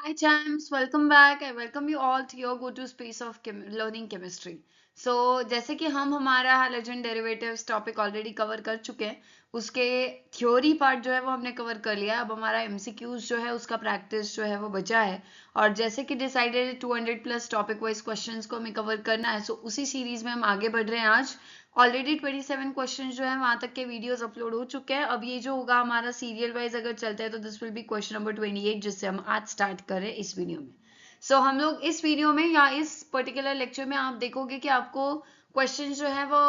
Hi, James. Welcome back. I welcome you all to your go-to space of learning chemistry. So, जैसे कि हम हमारा halogen derivatives topic already cover कर चुके हैं, उसके थ्योरी पार्ट जो है वो हमने कवर कर लिया। अब हमारा एमसीक्यूज जो है उसका प्रैक्टिस जो है वो बचा है। और जैसे कि decided 200 plus topic wise questions को हमें कवर करना है, सो उसी सीरीज में हम आगे बढ़ रहे हैं आज। ऑलरेडी 27 क्वेश्चन जो है वहां तक के वीडियोस अपलोड हो चुके हैं। अब ये जो होगा हमारा सीरियल वाइज अगर चलता है तो this will be question number 28 जिससे हम आज स्टार्ट कर रहे हैं इस वीडियो में। सो हम लोग इस वीडियो में या इस पर्टिकुलर लेक्चर में आप देखोगे कि आपको क्वेश्चन जो है वो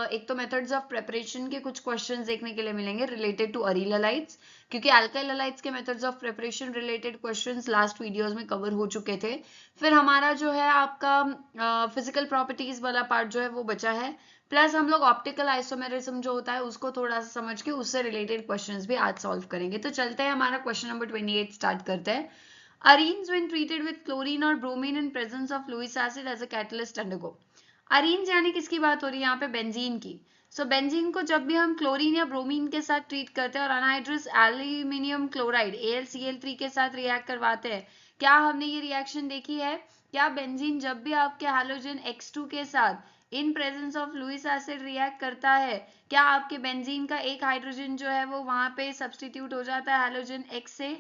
एक तो मेथड्स ऑफ प्रेपरेशन के कुछ क्वेश्चंस देखने के लिए मिलेंगे रिलेटेड टू अरील हलाइड्स, क्योंकि अल्काइल हलाइड्स के methods of preparation related questions last videos में कवर हो चुके थे। फिर हमारा जो है आपका फिजिकल प्रॉपर्टीज वाला पार्ट जो है वो बचा है। प्लस हम लोग ऑप्टिकल आइसोमेरिज्म जो होता है उसको थोड़ा सा समझ के उससे रिलेटेड क्वेश्चंस भी आज सॉल्व करेंगे। तो चलते हैं हमारा क्वेश्चन नंबर 28 स्टार्ट करते हैं। Arenes when treated with chlorine or bromine in presence of Lewis acid as a catalyst undergo। Arenes यानी किसकी बात हो रही है यहाँ पे? बेंजीन की। सो बेंजीन को जब भी हम क्लोरीन या ब्रोमीन के साथ ट्रीट करते हैं और अनहाइड्रस एल्यूमिनियम क्लोराइड AlCl3 के साथ रिएक्ट करवाते हैं, क्या हमने ये रिएक्शन देखी है? क्या बेंजीन जब भी आपके हैलोजन X2 के साथ in presence of Lewis acid react करता है, क्या आपके बेंजीन का एक हाइड्रोजन जो है वो वहां पे सब्सटीट्यूट हो जाता है हैलोजन X से?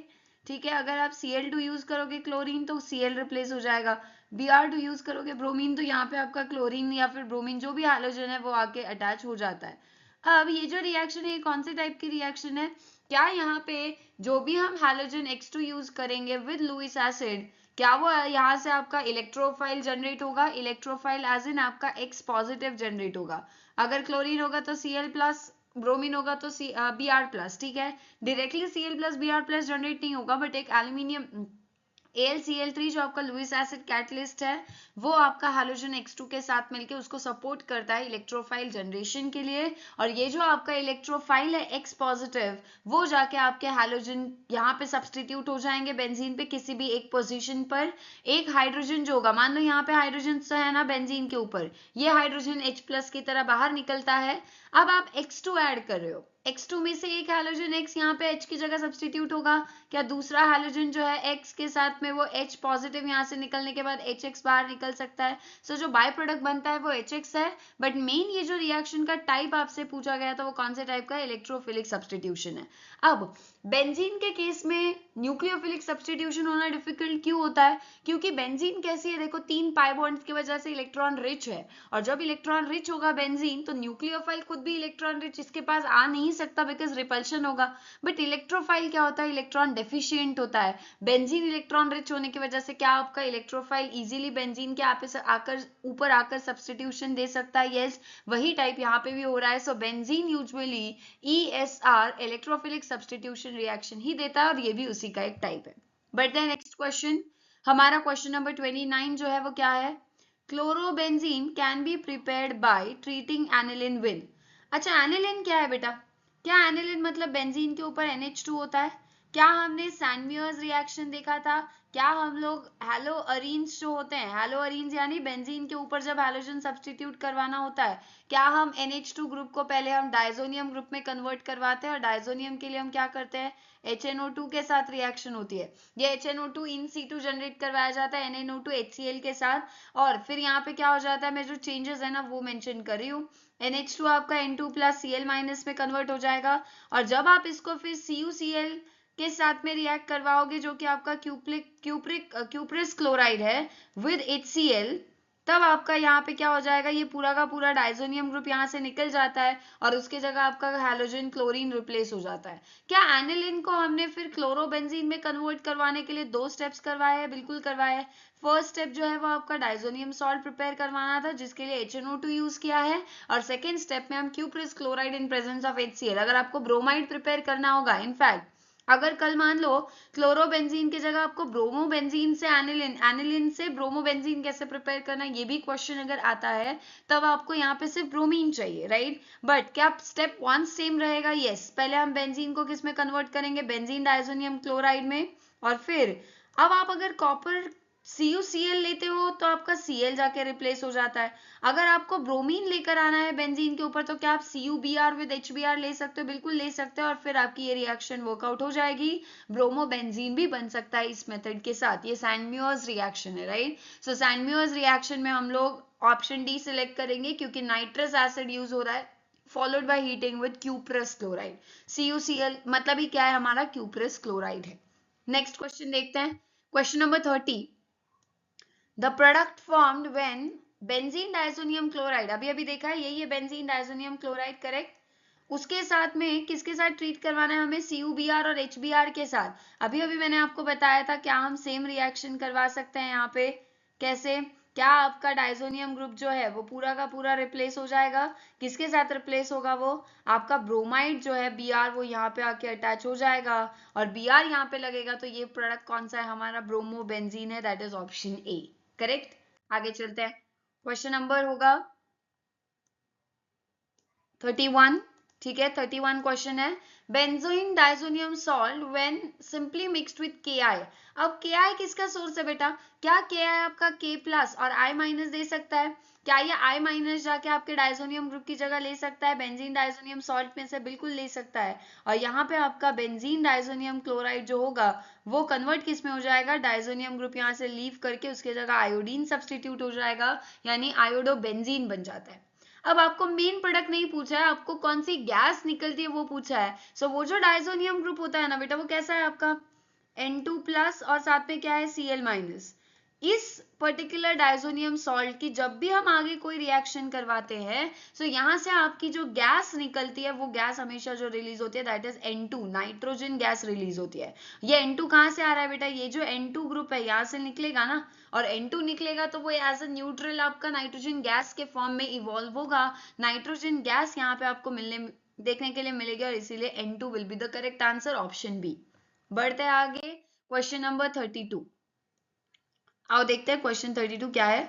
ठीक है, अगर आप Cl2 यूज करोगे क्लोरीन तो Cl रिप्लेस हो जाएगा। Br2 यूज करोगे ब्रोमीन तो यहाँ पे आपका क्लोरीन या फिर ब्रोमीन जो भी हैलोजन है वो आके अटैच हो जाता है। अब ये जो रिएक्शन है कौन से टाइप की रिएक्शन है? क्या यहाँ पे जो भी हम हैलोजन X2 यूज करेंगे विद लुइस एसिड, क्या वो यहाँ से आपका इलेक्ट्रोफाइल जनरेट होगा? इलेक्ट्रोफाइल एज इन आपका X पॉजिटिव जनरेट होगा। अगर क्लोरीन होगा तो Cl प्लस, ब्रोमीन होगा तो Br प्लस। ठीक है, directly Cl plus Br plus generate नहीं होगा, बट एक एल्यूमिनियम AlCl3 जो आपका लुइस एसिड कैटलिस्ट है वो आपका हैलोजन X2 के साथ मिलके उसको सपोर्ट करता है इलेक्ट्रोफाइल जनरेशन के लिए। और ये जो आपका इलेक्ट्रोफाइल है X पॉजिटिव वो जाके आपके हैलोजन यहाँ पे सब्सटीट्यूट हो जाएंगे बेंजीन पे किसी भी एक पोजीशन पर। एक हाइड्रोजन जो होगा, मान लो यहाँ पे हाइड्रोजन है ना बेंजीन के ऊपर, ये हाइड्रोजन H प्लस की तरह बाहर निकलता है। अब आप X2 ऐड कर रहे हो, X2 में से एक हैलोजन X यहाँ पे H की जगह सब्सटीट्यूट होगा। क्या दूसरा हैलोजन जो है X के साथ में वो H पॉजिटिव यहाँ से निकलने के बाद HX बाहर निकल सकता है। सो जो बाय प्रोडक्ट बनता है वो HX है। बट मेन ये जो रिएक्शन का टाइप आपसे पूछा गया था वो कौन से टाइप का? इलेक्ट्रोफिलिक सब्सटीट्यूशन है। अब बेंजीन के केस में न्यूक्लियोफिलिक सब्सटीट्यूशन होना डिफिकल्ट क्यों होता है? क्योंकि बेंजीन कैसी है देखो, 3 पाई बॉन्ड्स की वजह से इलेक्ट्रॉन रिच है। और जब इलेक्ट्रॉन रिच होगा बेंजीन तो न्यूक्लियोफाइल खुद भी इलेक्ट्रॉन रिच इसके पास आ नहीं सकता बिकॉज रिपल्शन होगा। बट इलेक्ट्रोफाइल क्या होता है? इलेक्ट्रॉन डेफिशिएंट होता है। बेंजीन इलेक्ट्रॉन रिच होने की वजह से क्या आपका इलेक्ट्रोफाइल इजीली बेंजीन के आकर ऊपर आकर सब्सटीट्यूशन दे सकता है? यस, वही टाइप यहाँ पे भी हो रहा है। So benzene usually ESR electrophilic substitution reaction ही देता है और ये भी उसी का एक टाइप है। बट द नेक्स्ट क्वेश्चन, हमारा क्वेश्चन नंबर 29 जो है वो क्या है? Chlorobenzene can be prepared by treating aniline with. अच्छा, एनिलिन क्या है बेटा? क्या एनिलिन मतलब बेंजीन के ऊपर NH2 होता है? क्या हमने सैंडमियर्स रिएक्शन देखा था? क्या हम लोग हैलो अरीन्स जो होते हैं, हैलो अरीन्स यानी बेंजीन के ऊपर जब हैलोजन सब्सटीट्यूट करवाना होता है, क्या हम NH2 ग्रुप को पहले हम डायजोनियम ग्रुप में कन्वर्ट करवाते हैं और डायजोनियम के लिए हम क्या करते हैं? HNO2 के साथ रिएक्शन होती है। ये HNO2 इन C2 जनरेट करवाया जाता है NNO2 HCl के साथ। और फिर यहाँ पे क्या हो जाता है, मैं जो चेंजेस है ना वो मेंशन कर रही हूँ। NH2 आपका N2 प्लस Cl माइनस में कन्वर्ट हो जाएगा। और जब आप इसको फिर CuCl के साथ में रिएक्ट करवाओगे जो कि आपका क्यूप्रिस क्लोराइड है विद HCl, तब आपका यहाँ पे क्या हो जाएगा? ये पूरा का पूरा डायजोनियम ग्रुप यहाँ से निकल जाता है और उसके जगह आपका हैलोजन क्लोरीन रिप्लेस हो जाता है। क्या एनिलिन को हमने फिर क्लोरोबेंजीन में कन्वर्ट करवाने के लिए 2 स्टेप्स करवाए हैं? बिल्कुल करवाए हैं। फर्स्ट स्टेप जो है वो आपका डायजोनियम सॉल्ट प्रिपेयर करवाना था जिसके लिए HNO2 यूज किया है। और सेकेंड स्टेप में हम cuprous chloride in presence of HCl, अगर आपको ब्रोमाइड प्रिपेयर करना होगा, इनफैक्ट अगर कल मान लो क्लोरोबेंजीन की जगह आपको ब्रोमोबेंजीन से एनिलिन, एनिलिन से ब्रोमोबेंजीन कैसे प्रिपेयर करना, ये भी क्वेश्चन अगर आता है तब आपको यहाँ पे सिर्फ ब्रोमीन चाहिए, राइट? बट क्या स्टेप 1 सेम रहेगा? यस, पहले हम बेंजीन को किस में कन्वर्ट करेंगे? बेंजीन डायजोनियम क्लोराइड में। और फिर अब आप अगर कॉपर CuCl लेते हो तो आपका Cl जाके रिप्लेस हो जाता है। अगर आपको ब्रोमीन लेकर आना है बेंजीन के ऊपर तो क्या आप CuBr विद HBr ले सकते हो? बिल्कुल ले सकते हो, और फिर आपकी ये रिएक्शन वर्कआउट हो जाएगी, ब्रोमोबेंजीन भी बन सकता है इस मेथड के साथ। ये सैंड-म्यूअर्स रिएक्शन है, राइट? सो सैंड-म्यूअर्स रिएक्शन में हम लोग ऑप्शन डी सिलेक्ट करेंगे क्योंकि नाइट्रस एसिड यूज हो रहा है followed by heating with cuprous chloride. CuCl मतलब ही क्या है हमारा? क्यूप्रस क्लोराइड है। नेक्स्ट क्वेश्चन देखते हैं, question number 30। The product formed when benzene diazonium chloride, अभी अभी देखा है यही है बेंजीन डाइसोनियम क्लोराइड, करेक्ट। उसके साथ में किसके साथ ट्रीट करवाना है हमें? CuBr और HBr के साथ। अभी अभी मैंने आपको बताया था क्या हम सेम रिएक्शन करवा सकते हैं यहाँ पे? कैसे? क्या आपका डाइसोनियम ग्रुप जो है वो पूरा का पूरा रिप्लेस हो जाएगा? किसके साथ रिप्लेस होगा? वो आपका ब्रोमाइड जो है Br वो यहाँ पे आके अटैच हो जाएगा और Br यहाँ पे लगेगा, तो ये प्रोडक्ट कौन सा है हमारा? ब्रोमोबेंजीन है, that is option A, correct. आगे चलते हैं, क्वेश्चन नंबर होगा 31, ठीक है। 31 क्वेश्चन है, benzene diazonium salt when simply mixed with KI। अब KI किसका सोर्स है बेटा? क्या KI आपका K प्लस और I माइनस दे सकता है? क्या ये I माइनस जाके आपके डाइसोनियम ग्रुप की जगह ले सकता है बेंजीन डाइसोनियम सॉल्ट में से? बिल्कुल ले सकता है। और यहाँ पे आपका बेंजीन डाइसोनियम क्लोराइड जो होगा वो कन्वर्ट किस में हो जाएगा? डाइसोनियम ग्रुप यहाँ से लीव करके उसके जगह आयोडीन सब्सटीट्यूट हो जाएगा, यानी आयोडोबेंजीन बन जाता है। अब आपको मेन प्रोडक्ट नहीं पूछा है, आपको कौन सी गैस निकलती है वो पूछा है। सो वो जो डाइसोनियम ग्रुप होता है ना बेटा, वो कैसा है आपका? N2 प्लस और साथ में क्या है? Cl minus. इस पर्टिकुलर डाइसोनियम सॉल्ट की जब भी हम आगे कोई रिएक्शन करवाते हैं तो यहाँ से आपकी जो गैस निकलती है वो गैस हमेशा जो रिलीज होती है that is N2, nitrogen gas release होती है। ये N2 कहाँ से आ रहा है बेटा? ये जो N2 ग्रुप है यहाँ से निकलेगा ना, और N2 निकलेगा तो वो एज अ न्यूट्रल आपका नाइट्रोजन गैस के फॉर्म में इवॉल्व होगा। नाइट्रोजन गैस यहाँ पे आपको मिलने देखने के लिए मिलेगी और इसीलिए N2 will be the correct answer, option B. बढ़ते हैं आगे, क्वेश्चन नंबर 32। आओ देखते हैं क्वेश्चन 32 क्या है।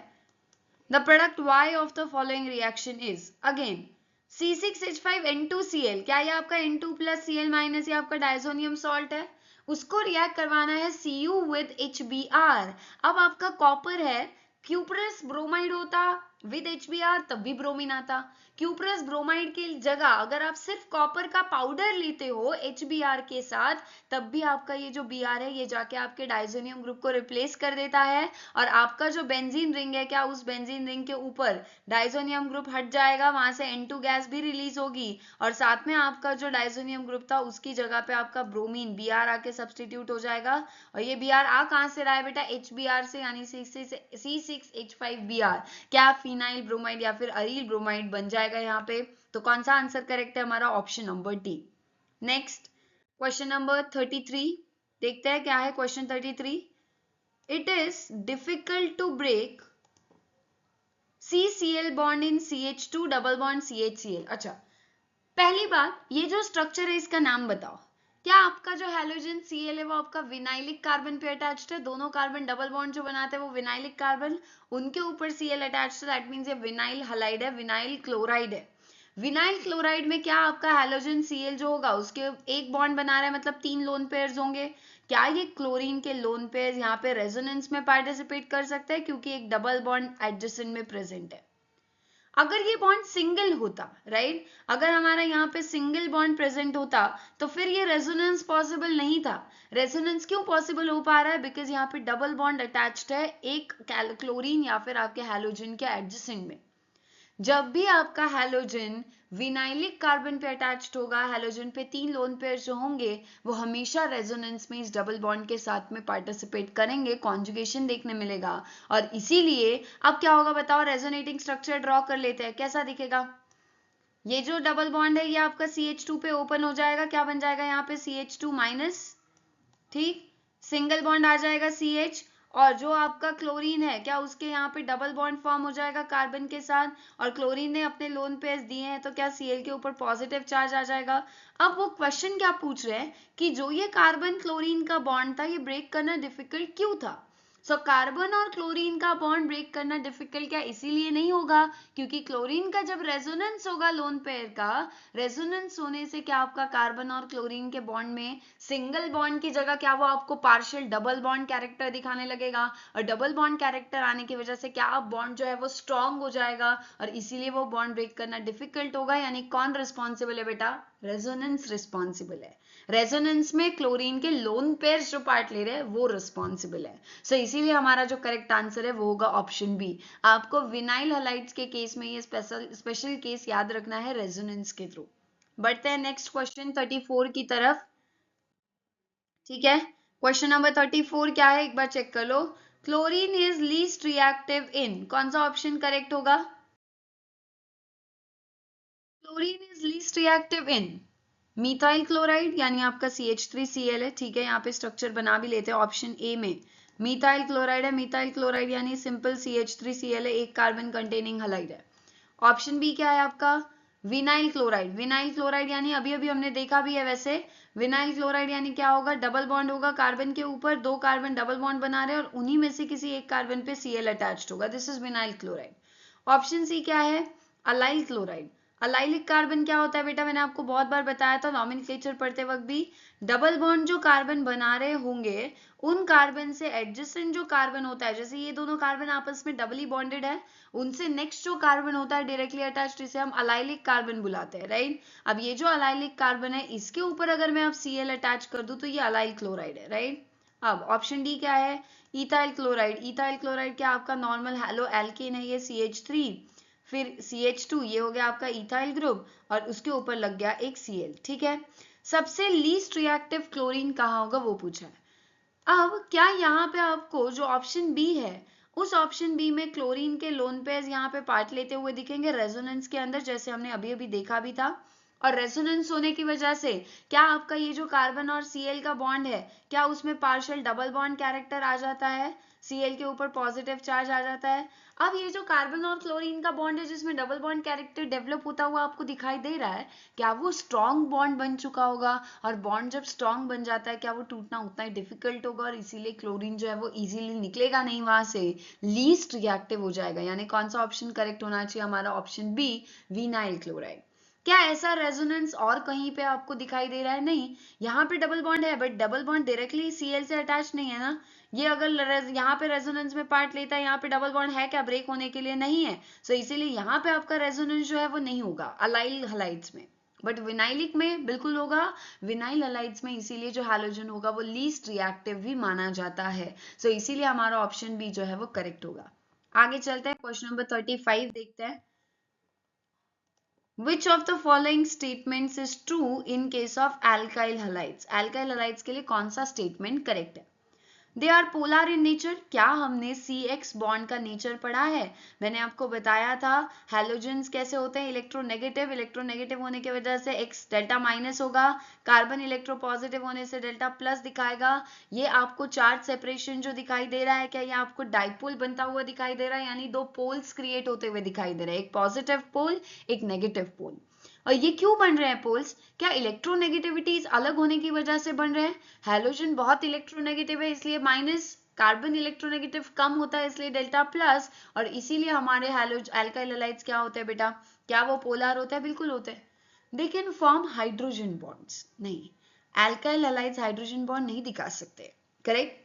The product Y of the following reaction is again C6H5N2Cl। क्या ये आपका N2 प्लस Cl माइनस, ये आपका डाइसोनियम सॉल्ट है, उसको रिएक्ट करवाना है Cu विद HBr। अब आपका कॉपर है, क्यूप्रस ब्रोमाइड होता विद HBr तब भी ब्रोमीन आता। क्यूप्रस ब्रोमाइड की जगह अगर आप सिर्फ कॉपर का पाउडर लेते हो HBr के साथ, तब भी आपका ये जो Br है ये जाके आपके डाइसोनियम ग्रुप को रिप्लेस कर देता है, और आपका जो बेंजीन रिंग है, क्या उस बेंजीन रिंग के ऊपर डाइसोनियम ग्रुप हट जाएगा, वहां से N2 गैस भी रिलीज होगी, और साथ में आपका जो डाइसोनियम ग्रुप था उसकी जगह पे आपका ब्रोमीन Br आके सब्सटीट्यूट हो जाएगा। और ये Br आ कहां से रहा है बेटा? HBr से, यानी C6H5Br। क्या फिनाइल ब्रोमाइड या फिर अरील ब्रोमाइड बन जाएगा यहाँ पे। तो कौन सा आंसर करेक्ट है हमारा? Option number D. Next question number 33 देखते हैं क्या है question 33। It is difficult to break CCl bond in CH2 double bond CHCl। अच्छा, पहली बात ये जो स्ट्रक्चर है इसका नाम बताओ। क्या आपका जो हैलोजन Cl है वो आपका विनाइलिक कार्बन पे अटैच्ड है? दोनों कार्बन डबल बॉन्ड जो बनाते हैं वो विनाइलिक कार्बन, उनके ऊपर Cl अटैच्ड है, दैट मींस ये विनाइल हलाइड है, विनाइल क्लोराइड है। विनाइल क्लोराइड में क्या आपका हैलोजन Cl जो होगा उसके एक बॉन्ड बना रहा है, मतलब 3 लोन पेयर्स होंगे। क्या ये क्लोरीन के लोन पेयर्स यहाँ पे रेजोनेंस में पार्टिसिपेट कर सकते हैं? क्योंकि एक डबल बॉन्ड एडजेसेंट में प्रेजेंट है। अगर ये बॉन्ड सिंगल होता, राइट, अगर हमारा यहाँ पे सिंगल बॉन्ड प्रेजेंट होता तो फिर ये रेजोनेंस पॉसिबल नहीं था। रेजोनेंस क्यों पॉसिबल हो पा रहा है? बिकॉज यहाँ पे डबल बॉन्ड अटैच्ड है एक क्लोरीन या फिर आपके हैलोजन के एडजेसेंट में। जब भी आपका हैलोजन विनाइलिक कार्बन पे अटैच्ड होगा, हैलोजन पे 3 लोन पेयर जो होंगे वो हमेशा रेजोनेंस में इस डबल बॉन्ड के साथ में पार्टिसिपेट करेंगे, कॉन्जुगेशन देखने मिलेगा। और इसीलिए अब क्या होगा बताओ? रेजोनेटिंग स्ट्रक्चर ड्रॉ कर लेते हैं, कैसा दिखेगा? ये जो डबल बॉन्ड है ये आपका CH2 पे ओपन हो जाएगा, क्या बन जाएगा यहाँ पे? CH2 माइनस, ठीक, सिंगल बॉन्ड आ जाएगा CH, और जो आपका क्लोरीन है क्या उसके यहाँ पे डबल बॉन्ड फॉर्म हो जाएगा कार्बन के साथ, और क्लोरीन ने अपने लोन पेयर्स दिए हैं तो क्या Cl के ऊपर पॉजिटिव चार्ज आ जाएगा। अब वो क्वेश्चन क्या पूछ रहे हैं कि जो ये कार्बन क्लोरीन का बॉन्ड था ये ब्रेक करना डिफिकल्ट क्यों था। सो कार्बन और क्लोरीन का बॉन्ड ब्रेक करना डिफिकल्ट क्या इसीलिए नहीं होगा क्योंकि क्लोरीन का जब रेजोनेंस होगा लोन पेयर का, रेजोनेंस होने से क्या आपका कार्बन और क्लोरीन के बॉन्ड में सिंगल बॉन्ड की जगह क्या वो आपको पार्शियल डबल बॉन्ड कैरेक्टर दिखाने लगेगा, और डबल बॉन्ड कैरेक्टर आने की वजह से क्या आप बॉन्ड जो है वो स्ट्रांग हो जाएगा और इसीलिए वो बॉन्ड ब्रेक करना डिफिकल्ट होगा। यानी कौन रिस्पॉन्सिबल है बेटा? रेजोनेंस रिस्पॉन्सिबल है। रेजोनेंस में क्लोरीन के लोन पेयर्स जो पार्ट ले रहे हैं वो रिस्पॉन्सिबल है। सो इसीलिए हमारा जो करेक्ट आंसर है वो होगा ऑप्शन बी। आपको विनाइल हैलाइड्स के केस में ये स्पेशल केस याद रखना है रेजोनेंस के थ्रू। बढ़ते हैं नेक्स्ट क्वेश्चन 34 की तरफ। ठीक है, क्वेश्चन नंबर 34 क्या है एक बार चेक कर लो। Chlorine is least reactive in, कौन सा ऑप्शन करेक्ट होगा? Chlorine is least reactive in methyl chloride, यानी आपका CH3Cl है। ठीक है, यहाँ पे स्ट्रक्चर बना भी लेते हैं। ऑप्शन ए में मिथाइल क्लोराइड है, मिथाइल क्लोराइड यानी सिंपल CH3Cl है, एक कार्बन कंटेनिंग हलाइड है। ऑप्शन बी क्या है आपका? Vinyl chloride. विनाइल क्लोराइड यानी अभी अभी हमने देखा भी है वैसे, विनाइल क्लोराइड यानी क्या होगा? डबल बॉन्ड होगा कार्बन के ऊपर, दो कार्बन डबल बॉन्ड बना रहे हैं और उन्हीं में से किसी एक कार्बन पे Cl अटैच्ड होगा, this is vinyl chloride. Option C क्या है? Allyl chloride. अलाइलिक कार्बन क्या होता है बेटा? मैंने आपको बहुत बार बताया था नॉमेनक्लेचर पढ़ते वक्त भी, डबल बॉन्ड जो कार्बन बना रहे होंगे उन कार्बन से एडजेसेंट जो कार्बन होता है, जैसे ये दोनों कार्बन आपस में डबली बॉन्डेड है, उनसे नेक्स्ट जो कार्बन होता है डायरेक्टली अटैच्ड, इसे हम अलाइलिक कार्बन बुलाते हैं, राइट। अब ये जो अलाइलिक कार्बन है इसके ऊपर अगर मैं अब Cl अटैच कर दूं तो ये अलाइल क्लोराइड है, राइट। अब ऑप्शन डी क्या है? Ethyl chloride. इथाइल क्लोराइड क्या आपका नॉर्मल हेलो एल्केन है, ये CH3 फिर CH2, ये हो गया आपका इथाइल ग्रुप और उसके ऊपर लग गया एक Cl। ठीक है, सबसे लीस्ट रिएक्टिव क्लोरीन कहाँ होगा वो पूछा है। अब क्या यहाँ पे आपको जो ऑप्शन बी है उस ऑप्शन बी में क्लोरीन के लोन पेयर्स यहाँ पे पार्ट लेते हुए दिखेंगे रेजोनेंस के अंदर, जैसे हमने अभी अभी देखा भी था। और रेजोनेंस होने की वजह से क्या आपका ये जो कार्बन और Cl का बॉन्ड है क्या उसमें पार्शियल डबल बॉन्ड कैरेक्टर आ जाता है, Cl के ऊपर पॉजिटिव चार्ज आ जाता है। अब ये जो कार्बन और क्लोरीन का बॉन्ड है जिसमें डबल बॉन्ड कैरेक्टर डेवलप होता हुआ आपको दिखाई दे रहा है, क्या वो स्ट्रॉन्ग बॉन्ड बन चुका होगा? और बॉन्ड जब स्ट्रॉन्ग बन जाता है क्या वो टूटना उतना ही डिफिकल्ट होगा और इसीलिए क्लोरीन जो है वो इजीली निकलेगा नहीं वहां से, लीस्ट रिएक्टिव हो जाएगा। यानी कौन सा ऑप्शन करेक्ट होना चाहिए हमारा? Option B, vinyl chloride. क्या ऐसा रेजोनेंस और कहीं पे आपको दिखाई दे रहा है? नहीं, यहाँ पे डबल बॉन्ड है but double bond directly Cl से अटैच नहीं है ना। ये अगर यहाँ पे रेजोनेंस में पार्ट लेता है, यहाँ पे डबल बॉन्ड है क्या ब्रेक होने के लिए? नहीं है। सो इसीलिए यहाँ पे आपका रेजोनेंस जो है वो नहीं होगा अलाइल हलाइड्स में, बट विनाइलिक में बिल्कुल होगा। विनाइल हलाइड्स में इसीलिए जो हैलोजन होगा वो लीस्ट रिएक्टिव भी माना जाता है। सो इसीलिए हमारा ऑप्शन बी जो है वो करेक्ट होगा। आगे चलते हैं, क्वेश्चन नंबर 35 देखते हैं। Which of the following statements is true in case of alkyl halides? Alkyl halides के लिए कौन सा statement correct है? They are polar in nature. क्या हमने CX बॉन्ड का नेचर पढ़ा है? मैंने आपको बताया था हैलोजेंस कैसे होते हैं, इलेक्ट्रोनेगेटिव। इलेक्ट्रोनेगेटिव होने की वजह से X डेल्टा माइनस होगा, कार्बन इलेक्ट्रोपॉजिटिव होने से डेल्टा प्लस दिखाएगा। ये आपको चार्ज सेपरेशन जो दिखाई दे रहा है क्या ये आपको डाइपोल बनता हुआ दिखाई दे रहा है, यानी दो पोल्स क्रिएट होते हुए दिखाई दे रहे हैं, एक पॉजिटिव पोल एक नेगेटिव पोल। और ये क्यों बन रहे हैं पोल्स? क्या इलेक्ट्रोनेगेटिविटीज अलग होने की वजह से बन रहे हैं? हैलोजन बहुत इलेक्ट्रोनेगेटिव है इसलिए माइनस, कार्बन इलेक्ट्रोनेगेटिव कम होता है इसलिए डेल्टा प्लस, और इसीलिए हमारे अल्काइल हैलाइड्स क्या होते हैं बेटा? क्या वो पोलर होते हैं? बिल्कुल होते हैं। They can form hydrogen bonds. नहीं, अल्काइल हैलाइड्स हाइड्रोजन बॉन्ड नहीं दिखा सकते, करेक्ट।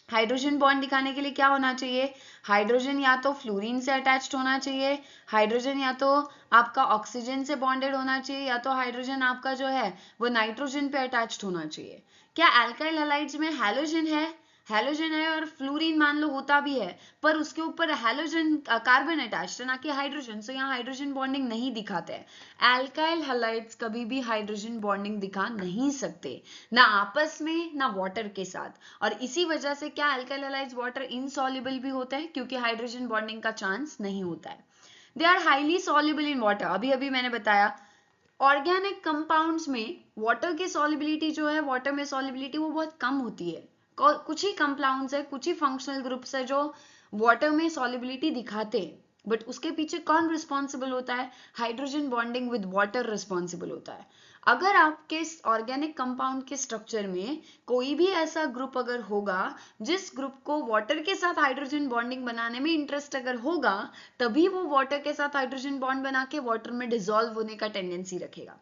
हाइड्रोजन बॉन्ड दिखाने के लिए क्या होना चाहिए? हाइड्रोजन या तो फ्लोरीन से अटैच्ड होना चाहिए, हाइड्रोजन या तो आपका ऑक्सीजन से बॉन्डेड होना चाहिए, या तो हाइड्रोजन आपका जो है वो नाइट्रोजन पे अटैच्ड होना चाहिए। क्या अल्काइल हैलाइड्स में हैलोजन है? हैलोजन है और फ्लोरीन मान लो होता भी है पर उसके ऊपर हैलोजन कार्बन अटैच्ड है ना कि हाइड्रोजन, सो यहाँ हाइड्रोजन बॉन्डिंग नहीं दिखाते हैं। अल्काइल हैलाइड्स कभी भी हाइड्रोजन बॉन्डिंग दिखा नहीं सकते, ना आपस में ना वाटर के साथ। और इसी वजह से क्या अल्काइल हैलाइड्स वाटर इनसॉल्युबल भी होते हैं क्योंकि हाइड्रोजन बॉन्डिंग का चांस नहीं होता है। They are highly soluble in water, अभी अभी मैंने बताया ऑर्गेनिक कंपाउंड्स में वाटर की सॉल्युबिलिटी जो है, वाटर में सॉल्युबिलिटी वो बहुत कम होती है। कुछ ही कंपाउंड्स है, कुछ ही फंक्शनल ग्रुप्स है जो वाटर में सॉल्युबिलिटी दिखाते हैं, बट उसके पीछे कौन रिस्पॉन्सिबल होता है? Hydrogen bonding with water responsible होता है। अगर आपके ऑर्गेनिक कंपाउंड के स्ट्रक्चर में कोई भी ऐसा ग्रुप अगर होगा जिस ग्रुप को वाटर के साथ हाइड्रोजन बॉन्डिंग बनाने में इंटरेस्ट अगर होगा, तभी वो वाटर के साथ हाइड्रोजन बॉन्ड बना के वाटर में डिसॉल्व होने का टेंडेंसी रखेगा।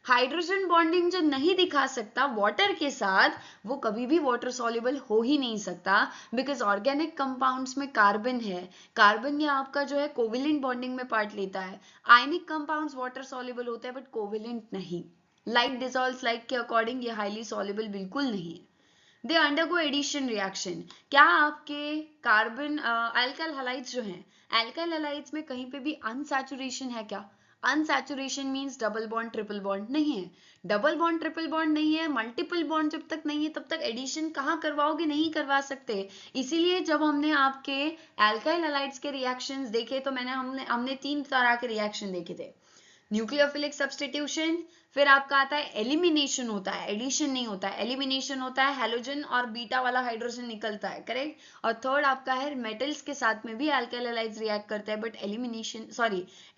हाइड्रोजन बॉन्डिंग जो नहीं दिखा सकता वाटर के साथ, वो कभी भी वाटर सॉल्युबल हो ही नहीं सकता, बिकॉज ऑर्गेनिक कंपाउंड्स में कार्बन है। कार्बन ये आपका जो है कोवेलेंट बॉन्डिंग में पार्ट लेता है। आयनिक कंपाउंड्स वाटर सॉल्युबल होते हैं बट कोवेलेंट नहीं। लाइक डिसॉल्व्स लाइक के अकॉर्डिंग ये हाईली सॉल्युबल बिल्कुल नहीं है। They undergo addition reaction. क्या आपके कार्बन अल्काइल हैलाइड्स जो हैं, अल्काइल हैलाइड्स में कहीं पे भी अनसैचुरेशन है क्या? Unsaturation means double bond triple bond नहीं है। डबल बॉन्ड ट्रिपल बॉन्ड नहीं है, मल्टीपल बॉन्ड जब तक नहीं है तब तक एडिशन कहाँ करवाओगे? नहीं करवा सकते। इसीलिए जब हमने आपके अल्काइल हैलाइड्स के रिएक्शंस देखे तो हमने 3 तरह के रिएक्शन देखे थे। न्यूक्लियोफिलिक सब्स्टिट्यूशन, फिर आपका आता है एलिमिनेशन होता है, एडिशन नहीं होता है, एलिमिनेशन होता है, हैलोजन और बीटा वाला हाइड्रोजन निकलता है, करेक्ट। और थर्ड आपका है मेटल्स के साथ में भी अल्काइल हैलाइड्स रिएक्ट करते हैं बट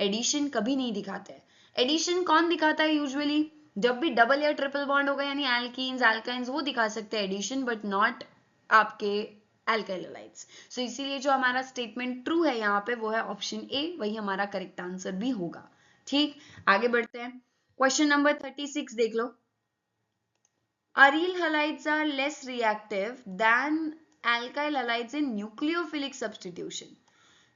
एडिशन कभी नहीं दिखाते हैं। एडिशन कौन दिखाता है यूजुअली? जब भी डबल या ट्रिपल बॉन्ड होगा, यानी एल्कीन्स एल्काइंस, वो दिखा सकते हैं एडिशन, बट नॉट आपके अल्काइल हैलाइड्स। सो इसीलिए जो हमारा स्टेटमेंट ट्रू है यहाँ पे वो है ऑप्शन ए, वही हमारा करेक्ट आंसर भी होगा। ठीक, आगे बढ़ते हैं। क्वेश्चन नंबर 36 देख लो। Aryl halides are less reactive than alkyl halides in nucleophilic substitution.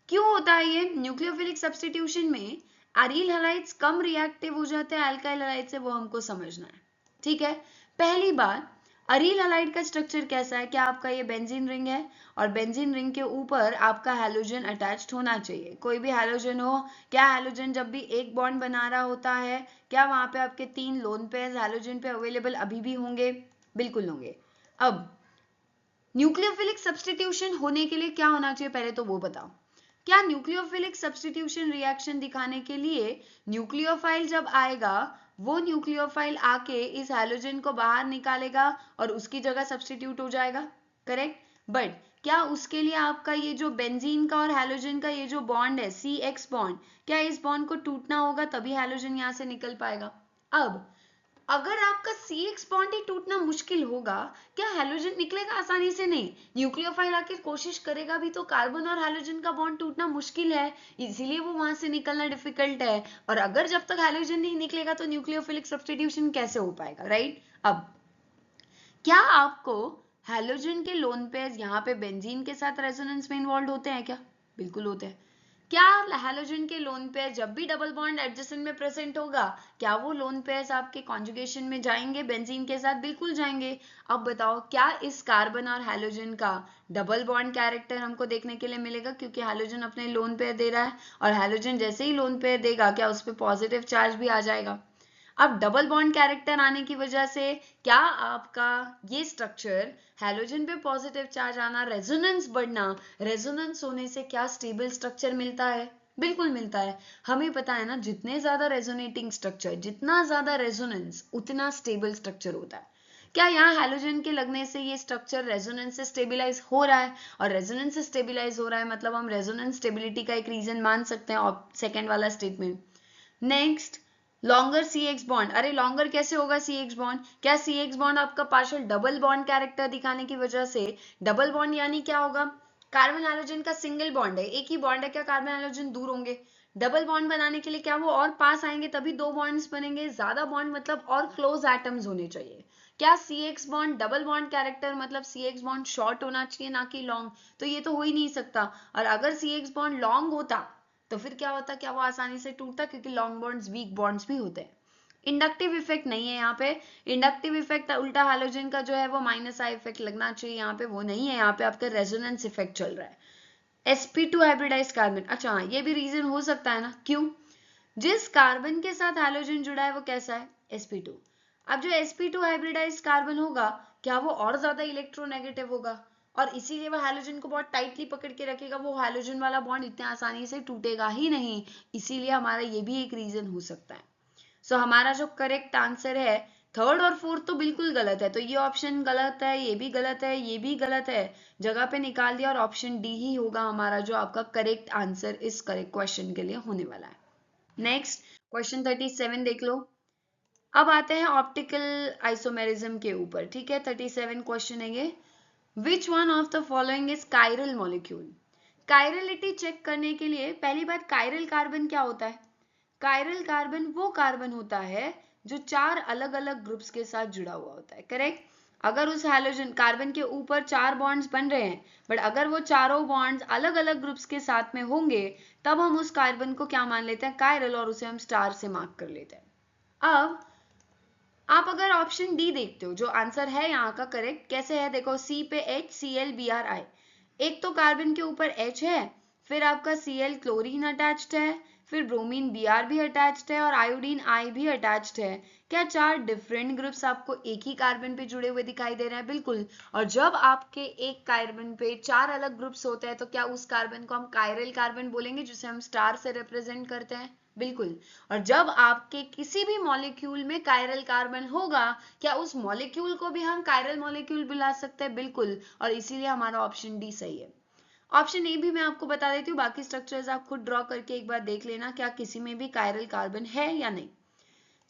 क्यों होता है ये? न्यूक्लियोफिलिक सब्स्टिट्यूशन में अरील हैलाइड्स कम रिएक्टिव हो जाते हैं अल्काइल हैलाइड से, वो हमको समझना है। ठीक है, पहली बात, अरील हैलाइड का स्ट्रक्चर कैसा है? क्या आपका ये बेंजीन रिंग है और बेंजीन रिंग के ऊपर आपका हैलोजन अटैच्ड होना चाहिए। कोई भी हैलोजन हो, क्या हैलोजन जब भी एक बॉन्ड बना रहा होता है, क्या वहां पे आपके 3 लोन पेयर्स हैलोजन पे अवेलेबल अभी भी होंगे? बिल्कुल होंगे। अब न्यूक्लियोफिलिक सब्स्टिट्यूशन होने के लिए क्या होना चाहिए, पहले तो वो बताओ। क्या न्यूक्लियोफिलिक सब्स्टिट्यूशन रिएक्शन दिखाने के लिए न्यूक्लियोफाइल जब आएगा, वो न्यूक्लियोफाइल आके इस हैलोजन को बाहर निकालेगा और उसकी जगह सब्स्टिट्यूट हो जाएगा, करेक्ट। बट क्या उसके लिए आपका ये जो बेंजीन का और हैलोजन का ये जो बॉन्ड है CX बॉन्ड, क्या इस बॉन्ड को टूटना होगा तभी हैलोजन यहाँ से निकल पाएगा? अब अगर आपका CX बॉन्ड ही टूटना मुश्किल होगा, क्या हैलोजन निकलेगा आसानी से? नहीं। न्यूक्लियोफाइल आके कोशिश करेगा भी तो कार्बन और हैलोजन का बॉन्ड टूटना मुश्किल है, इसीलिए वो वहां से निकलना डिफिकल्ट है। और अगर जब तक हैलोजन नहीं निकलेगा तो न्यूक्लियोफिलिक सब्स्टिट्यूशन कैसे हो पाएगा, राइट। अब क्या आपको हैलोजन के लोन पेयर्स यहाँ पे बेंजीन के साथ रेजोनेंस में इन्वॉल्व होते हैं क्या? बिल्कुल होते हैं। क्या हैलोजन के लोन पेयर जब भी डबल बॉन्ड एडजेसेंट में प्रेजेंट होगा, क्या वो लोन पेयर्स आपके कॉन्जुगेशन में जाएंगे बेंजीन के साथ? बिल्कुल जाएंगे। अब बताओ, क्या इस कार्बन और हैलोजन का डबल बॉन्ड कैरेक्टर हमको देखने के लिए मिलेगा? क्योंकि हैलोजन अपने लोन पेयर दे रहा है और हैलोजन जैसे ही लोन पेयर देगा, क्या उस पर पॉजिटिव चार्ज भी आ जाएगा? अब डबल बॉन्ड कैरेक्टर आने की वजह से क्या आपका ये स्ट्रक्चर, हैलोजन पे पॉजिटिव चार्ज आना, रेजोनेंस बढ़ना, रेजोनेंस होने से क्या स्टेबल स्ट्रक्चर मिलता है? बिल्कुल मिलता है। हमें पता है ना, जितने ज्यादा रेजोनेटिंग स्ट्रक्चर, जितना ज्यादा रेजोनेंस, उतना स्टेबल स्ट्रक्चर होता है। क्या यहाँ हैलोजन के लगने से ये स्ट्रक्चर रेजोनेंस से स्टेबिलाईज हो रहा है? और रेजोनेंस से स्टेबिलाईज हो रहा है मतलब हम रेजोनेंस स्टेबिलिटी का एक रीजन मान सकते हैं सेकेंड वाला statement. Next, longer CX bond. अरे लॉन्गर कैसे होगा CX बॉन्ड? क्या CX बॉन्ड आपका पार्शियल डबल बॉन्ड कैरेक्टर दिखाने की वजह से, डबल बॉन्ड यानी क्या होगा? कार्बन हैलोजन का सिंगल बॉन्ड है, एक ही बॉन्ड है, क्या कार्बन हैलोजन दूर होंगे? डबल बॉन्ड बनाने के लिए क्या वो और पास आएंगे तभी 2 बॉन्ड्स बनेंगे? ज्यादा बॉन्ड मतलब और क्लोज एटम्स होने चाहिए। क्या CX bond double bond character मतलब CX बॉन्ड शॉर्ट होना चाहिए ना कि लॉन्ग? तो ये तो हो ही नहीं सकता। और अगर CX बॉन्ड लॉन्ग होता तो फिर क्या होता? क्या वो आसानी से टूटता? क्योंकि लॉन्ग बॉन्ड्स वीक बॉन्ड्स भी होते हैं। इंडक्टिव इफेक्ट नहीं है यहाँ पे। इंडक्टिव इफेक्ट उल्टा हैलोजन का जो है वो -I इफेक्ट लगना चाहिए, यहाँ पे वो नहीं है। यहाँ पे आपका रेजोनेंस इफेक्ट चल रहा है। sp2 हाइब्रिडाइज कार्बन, अच्छा हाँ, ये भी रीजन हो सकता है ना। क्यों? जिस कार्बन के साथ हैलोजन जुड़ा है वो कैसा है? sp2। अब जो sp2 हाइब्रिडाइज्ड कार्बन होगा, क्या वो और ज्यादा इलेक्ट्रोनेगेटिव होगा और इसीलिए वो हैलोजन को बहुत टाइटली पकड़ के रखेगा? वो हैलोजन वाला बॉन्ड इतने आसानी से टूटेगा ही नहीं, इसीलिए हमारा ये भी एक रीजन हो सकता है। सो हमारा जो करेक्ट आंसर है, थर्ड और फोर्थ तो बिल्कुल गलत है, तो ये ऑप्शन गलत है, ये भी गलत है, ये भी गलत है, जगह पे निकाल दिया और ऑप्शन डी ही होगा हमारा जो आपका करेक्ट आंसर इस करेक्ट क्वेश्चन के लिए होने वाला है। नेक्स्ट क्वेश्चन 37 देख लो। अब आते हैं ऑप्टिकल आइसोमेरिज्म के ऊपर, ठीक है। 37 क्वेश्चन है ये। Which one of the following is chiral molecule. Chirality check करने के लिए पहली बात, कायरल कार्बन क्या होता है? कायरल कार्बन वो कार्बन होता है जो 4 अलग अलग ग्रुप्स के साथ जुड़ा हुआ होता है, करेक्ट। अगर उस हैलोजन कार्बन के ऊपर 4 बॉन्ड्स बन रहे हैं, बट अगर वो चारों बॉन्ड्स अलग अलग ग्रुप्स के साथ में होंगे, तब हम उस कार्बन को क्या मान लेते हैं? कायरल, और उसे हम स्टार से मार्क कर लेते हैं। अब आप अगर ऑप्शन डी देखते हो, जो आंसर है यहाँ का करेक्ट, कैसे है देखो, सी पे HCl Br। एक तो कार्बन के ऊपर H है, फिर आपका Cl क्लोरीन अटैच्ड है, फिर ब्रोमीन Br भी अटैच्ड है, और आयोडीन I भी अटैच्ड है। क्या 4 डिफरेंट ग्रुप्स आपको एक ही कार्बन पे जुड़े हुए दिखाई दे रहे हैं? बिल्कुल। और जब आपके एक कार्बन पे 4 अलग ग्रुप्स होते हैं, तो क्या उस कार्बन को हम कायरल कार्बन बोलेंगे, जिसे हम स्टार से रिप्रेजेंट करते हैं? बिल्कुल। और जब आपके किसी भी मॉलिक्यूल में कायरल कार्बन होगा, क्या उस मॉलिक्यूल को भी हम कायरल मॉलिक्यूल बुला सकते हैं? बिल्कुल। और इसीलिए हमारा ऑप्शन डी सही है। ऑप्शन ए भी मैं आपको बता देती हूँ, बाकी स्ट्रक्चर्स आप खुद ड्रॉ करके एक बार देख लेना, क्या किसी में भी कायरल कार्बन है या नहीं।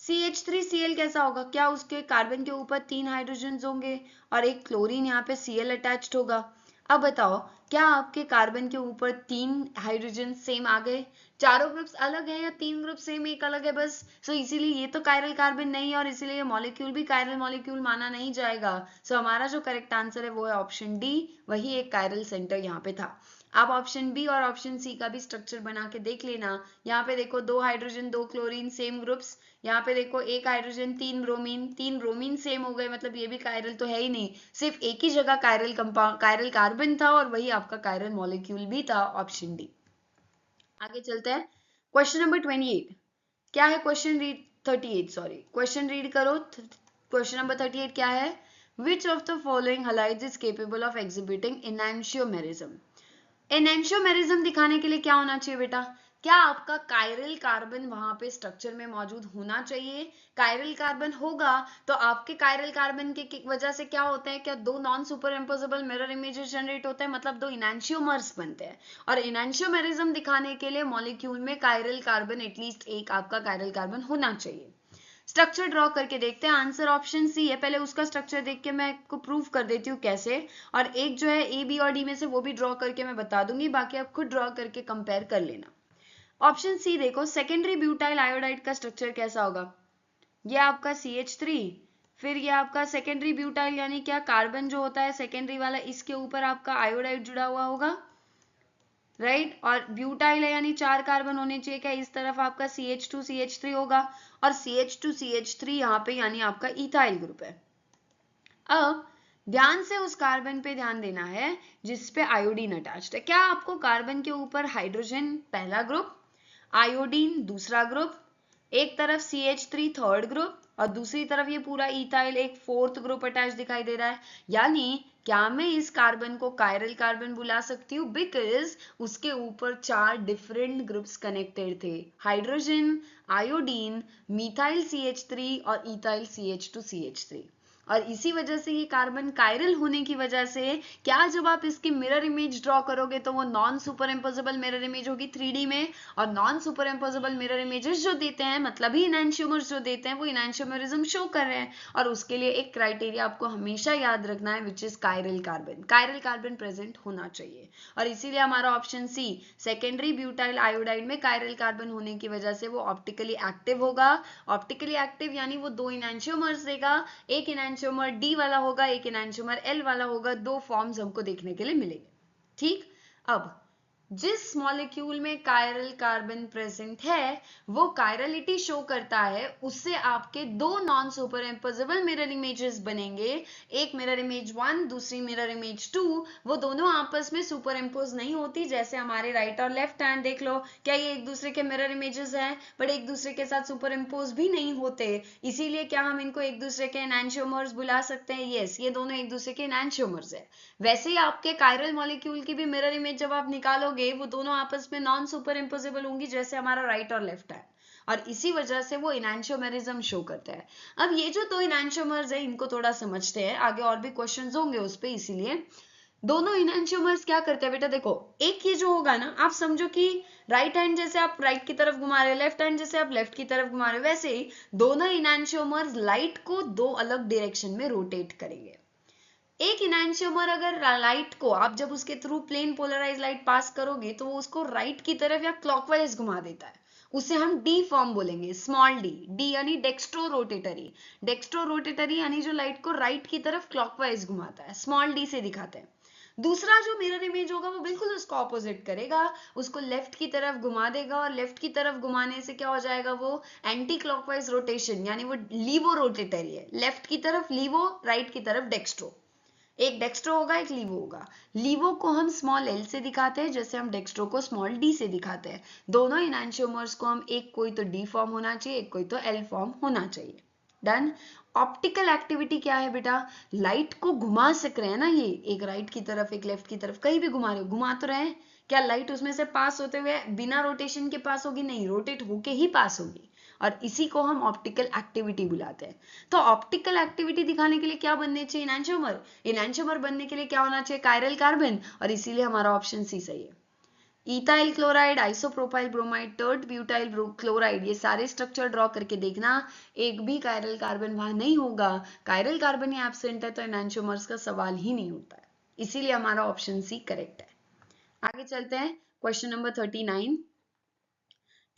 CH3Cl कैसा होगा? क्या उसके कार्बन के ऊपर 3 हाइड्रोजन होंगे और एक क्लोरीन यहाँ पे Cl अटैच्ड होगा। अब बताओ, क्या आपके कार्बन के ऊपर 3 हाइड्रोजन सेम आ गए? चारों ग्रुप्स अलग है या 3 ग्रुप सेम एक अलग है बस? सो इसीलिए ये तो कायरल कार्बन नहीं है, और इसीलिए मॉलिक्यूल भी कायरल मॉलिक्यूल माना नहीं जाएगा। सो हमारा जो करेक्ट आंसर है वो है ऑप्शन डी, वही एक कायरल सेंटर यहाँ पे था। आप ऑप्शन बी और ऑप्शन सी का भी स्ट्रक्चर बना के देख लेना। यहाँ पे देखो 2 हाइड्रोजन 2 क्लोरीन सेम ग्रुप्स, यहाँ पे देखो 1 हाइड्रोजन 3 ब्रोमीन सेम हो गए, मतलब ये भी कायरल तो है ही नहीं, सिर्फ एक ही जगह कायरल कंपाउंड कायरल कार्बन था, और वही आपका कायरल मॉलिक्यूल भी था, ऑप्शन डी। आगे चलते हैं, क्वेश्चन नंबर 28। क्या है question read 38 sorry, question read करो। क्वेश्चन नंबर 38 क्या है? Which of the following halides is capable of exhibiting enantiomerism. Enantiomerism दिखाने के लिए क्या होना चाहिए बेटा? क्या आपका कायरल कार्बन वहां पे स्ट्रक्चर में मौजूद होना चाहिए? कायरल कार्बन होगा तो आपके कायरल कार्बन के वजह से क्या होता है, क्या 2 non super imposable mirror images generate होते हैं, मतलब 2 इनैंशियोमर्स बनते हैं। और इनैंशियोमेरिज्म दिखाने के लिए मॉलिक्यूल में कायरल कार्बन एटलीस्ट एक आपका कायरल कार्बन होना चाहिए। स्ट्रक्चर ड्रॉ करके देखते हैं, आंसर ऑप्शन सी है। पहले उसका स्ट्रक्चर देख के मैं आपको प्रूव कर देती हूँ कैसे, और एक जो है ए बी और डी में से वो भी ड्रॉ करके मैं बता दूंगी, बाकी आप खुद ड्रॉ करके कंपेयर कर लेना। ऑप्शन सी देखो, सेकेंडरी ब्यूटाइल आयोडाइड का स्ट्रक्चर कैसा होगा? ये आपका CH3, फिर ये आपका सेकेंडरी ब्यूटाइल, यानी क्या कार्बन जो होता है सेकेंडरी वाला, इसके ऊपर आपका आयोडाइड जुड़ा हुआ होगा, राइट। और ब्यूटाइल है यानी 4 कार्बन होने चाहिए, क्या इस तरफ आपका CH2 CH3 होगा, और CH2 CH3 यहाँ पे यानी आपका इथाइल ग्रुप है। अब ध्यान से उस कार्बन पे ध्यान देना है जिस पे आयोडीन अटैच्ड है। क्या आपको कार्बन के ऊपर हाइड्रोजन पहला ग्रुप, आयोडीन दूसरा ग्रुप, एक तरफ CH3 थर्ड ग्रुप, और दूसरी तरफ ये पूरा इथाइल एक फोर्थ ग्रुप अटैच दिखाई दे रहा है? यानी क्या मैं इस कार्बन को कायरल कार्बन बुला सकती हूँ? बिकॉज उसके ऊपर 4 डिफरेंट ग्रुप्स कनेक्टेड थे, हाइड्रोजन, आयोडीन, मिथाइल CH3 और इथाइल CH2 CH3। और इसी वजह से ये कार्बन कायरल होने की वजह से क्या जब आप इसकी मिरर इमेज ड्रॉ करोगे तो वो non super imposable mirror image होगी 3D में, और non super imposable mirror images जो देते हैं, मतलब ही इनैंशियोमर्स जो देते हैं, वो इनैंशियोमेरिज्म शो कर रहे हैं। और उसके लिए एक क्राइटेरिया आपको हमेशा याद रखना है, which is chiral carbon, chiral carbon present होना चाहिए। और इसीलिए हमारा option C, secondary butyl iodide में कायरल कार्बन होने की वजह से वो ऑप्टिकली एक्टिव होगा। ऑप्टिकली एक्टिव यानी वो 2 इनैंशियोमर्स देगा, एक इनैंशियोमर डी वाला होगा, एक इनैंशियोमर एल वाला होगा, 2 फॉर्म्स हमको देखने के लिए मिलेंगे, ठीक। अब जिस मॉलिक्यूल में कायरल कार्बन प्रेजेंट है वो कायरलिटी शो करता है, उससे आपके 2 non super imposable mirror images बनेंगे, एक मिरर इमेज 1, दूसरी मिरर इमेज 2। वो दोनों आपस में सुपर इम्पोज नहीं होती, जैसे हमारे राइट और लेफ्ट हैंड देख लो, क्या ये एक दूसरे के मिरर इमेजेस हैं, बट एक दूसरे के साथ सुपर इम्पोज भी नहीं होते। इसीलिए क्या हम इनको एक दूसरे के एनांशियोमर्स बुला सकते हैं? यस, ये दोनों एक दूसरे के एनांशियोमर्स है। वैसे ही आपके कायरल मॉलिक्यूल की भी मिरर इमेज जब आप निकालोगे, वो दोनों आपस में नॉन सुपर इम्पोजेबल होंगी, जैसे हमारा राइट और लेफ्ट है, और इसी वजह से वो इनैंशियोमेरिज्म शो करता है। अब ये जो 2 इनैंशियोमर्स है, इनको थोड़ा समझते हैं, आगे और भी क्वेश्चंस होंगे उस पे, इसीलिए दोनों इनैंशियोमर्स क्या करते हैं बेटा, देखो एक ये जो होगा ना, आप समझो कि राइट हैंड जैसे आप राइट की तरफ घुमा रहे हो, लेफ्ट हैंड जैसे आप लेफ्ट की तरफ घुमा रहे हो, वैसे ही दोनों इनैंशियोमर्स लाइट को दो अलग डायरेक्शन में रोटेट करेंगे। एक इनैंशियोमर अगर लाइट को आप जब उसके through plane polarise light pass करोगे तो वो उसको राइट की तरफ या क्लॉकवाइज घुमा देता है, उसे हम डी फॉर्म बोलेंगे, स्मॉल डी, डी यानी डेक्स्ट्रो रोटेटरी। डेक्स्ट्रो रोटेटरी यानी जो लाइट को राइट की तरफ क्लॉकवाइज घुमाता है, स्मॉल डी से दिखाते हैं। दूसरा जो मिरर इमेज होगा वो बिल्कुल उसको ऑपोजिट करेगा, उसको लेफ्ट की तरफ घुमा देगा, और लेफ्ट की तरफ घुमाने से क्या हो जाएगा, वो एंटी क्लॉकवाइज रोटेशन यानी वो लीवो रोटेटरी है, लेफ्ट की तरफ लीवो, राइट की तरफ डेक्स्ट्रो। एक डेक्स्ट्रो होगा, एक लीवो होगा। लीवो को हम स्मॉल एल से दिखाते हैं, जैसे हम डेक्स्ट्रो को स्मॉल डी से दिखाते हैं। दोनों इनैंशियोमर्स को हम एक कोई तो डी फॉर्म होना चाहिए, एक कोई तो एल फॉर्म होना चाहिए। डन। ऑप्टिकल एक्टिविटी क्या है बेटा, लाइट को घुमा सक रहे हैं ना, ये एक राइट की तरफ एक लेफ्ट की तरफ, कहीं भी घुमा रहे हो, घुमा तो रहे हैं, क्या लाइट उसमें से पास होते हुए बिना रोटेशन के पास होगी, नहीं, रोटेट होके ही पास होगी, और इसी को हम ऑप्टिकल एक्टिविटी बुलाते हैं। तो ऑप्टिकल एक्टिविटी दिखाने के लिए क्या बनने चाहिए, इनैंशियोमर। इनैंशियोमर बनने के लिए क्या होना चाहिए, कायरल कार्बन, और इसीलिए हमारा ऑप्शन सी सही है। Ethyl chloride, isopropyl bromide, tert butyl chloride, ये सारे स्ट्रक्चर ड्रॉ करके देखना, एक भी कायरल कार्बन वहां नहीं होगा। कायरल कार्बन ही एब्सेंट है तो इनैंशियोमर्स का सवाल ही नहीं होता है, इसीलिए हमारा ऑप्शन सी करेक्ट है। आगे चलते हैं, क्वेश्चन नंबर 39।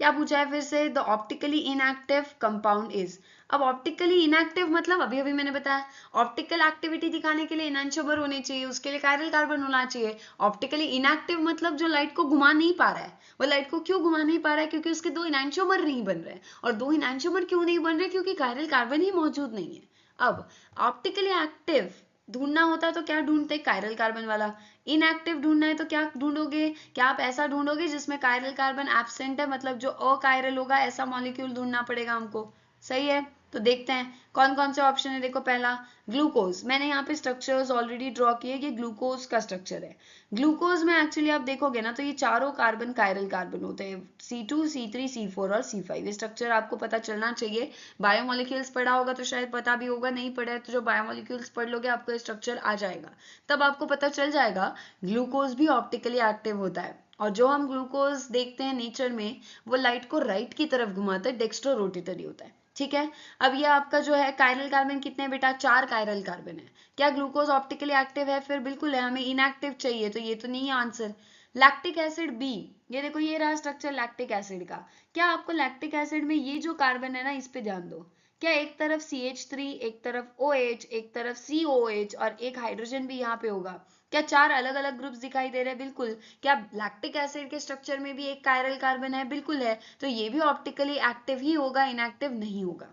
क्या पूछा है फिर से, the optically inactive compound is. अब ऑप्टिकली इनएक्टिव मतलब अभी अभी मैंने बताया, ऑप्टिकल एक्टिविटी दिखाने के लिए इनैंशियोमर होने चाहिए, उसके लिए कायरल कार्बन होना चाहिए। ऑप्टिकली इनएक्टिव मतलब जो लाइट को घुमा नहीं पा रहा है, वो लाइट को क्यों घुमा नहीं पा रहा है, क्योंकि उसके दो इनैंशियोमर नहीं बन रहे, और दो इनैंशियोमर क्यों नहीं बन रहे, क्योंकि कायरल कार्बन ही मौजूद नहीं है। अब ऑप्टिकली एक्टिव ढूंढना होता तो क्या ढूंढते, कायरल कार्बन वाला। इनएक्टिव ढूंढना है तो क्या ढूंढोगे, क्या आप ऐसा ढूंढोगे जिसमें कायरल कार्बन एब्सेंट है, मतलब जो अकायरल होगा, ऐसा मॉलिक्यूल ढूंढना पड़ेगा हमको। सही है, तो देखते हैं कौन कौन से ऑप्शन है। देखो पहला ग्लूकोज, मैंने यहाँ पे स्ट्रक्चर्स ऑलरेडी ड्रॉ किए, ये ग्लूकोज का स्ट्रक्चर है। ग्लूकोज में एक्चुअली आप देखोगे ना तो ये चारों कार्बन कायरल कार्बन होते हैं, C2 C3 C4 और C5। ये स्ट्रक्चर आपको पता चलना चाहिए, बायोमोलिक्यूल्स पढ़ा होगा तो शायद पता भी होगा, नहीं पढ़ा है तो जो बायोमोलिक्यूल्स पढ़ लोगे आपको ये स्ट्रक्चर आ जाएगा, तब आपको पता चल जाएगा ग्लूकोज भी ऑप्टिकली एक्टिव होता है। और जो हम ग्लूकोज देखते हैं नेचर में, वो लाइट को राइट की तरफ घुमाता है, डेक्स्ट्रो रोटेटरी होता है। ठीक है, अब ये आपका जो है कायरल कार्बन कितने हैं बेटा, 4 कायरल कार्बन है। क्या ग्लूकोज ऑप्टिकली एक्टिव है, फिर बिल्कुल है, हमें इनएक्टिव चाहिए तो ये तो नहीं है आंसर। लैक्टिक एसिड बी, ये देखो ये रहा स्ट्रक्चर लैक्टिक एसिड का। क्या आपको लैक्टिक एसिड में ये जो कार्बन है ना, इस पे ध्यान दो, क्या एक तरफ CH3, एक तरफ OH, एक तरफ COH और एक हाइड्रोजन भी यहाँ पे होगा, क्या 4 अलग अलग ग्रुप्स दिखाई दे रहे हैं, बिल्कुल। क्या लैक्टिक एसिड के स्ट्रक्चर में भी एक कायरल कार्बन है, बिल्कुल है, तो ये भी ऑप्टिकली एक्टिव ही होगा, इनएक्टिव नहीं होगा।